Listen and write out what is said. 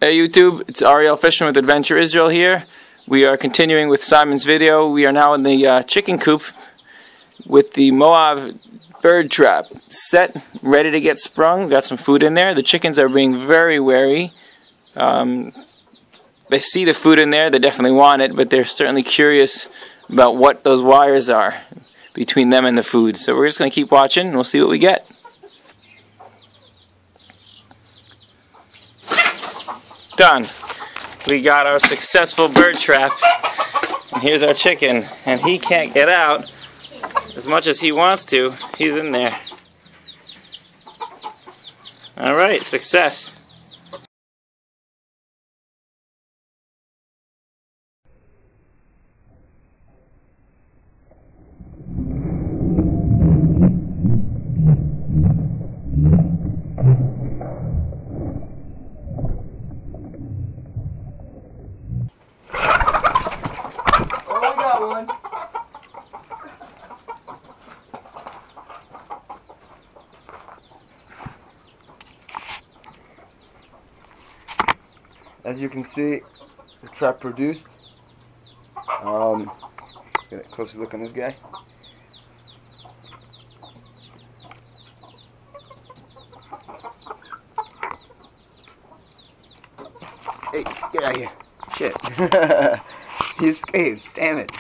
Hey YouTube, it's Ariel Fishing with Adventure Israel here. We are continuing with Simon's video. We are now in the chicken coop with the Mojave bird trap set, ready to get sprung. Got some food in there. The chickens are being very wary. They see the food in there, they definitely want it, but they're certainly curious about what those wires are between them and the food. So we're just going to keep watching and we'll see what we get. Done. We got our successful bird trap, and here's our chicken, and he can't get out as much as he wants to. He's in there. Alright, success. One. As you can see, the trap produced. Let's get a closer look on this guy. Hey, get out of here. Shit. He escaped. Damn it.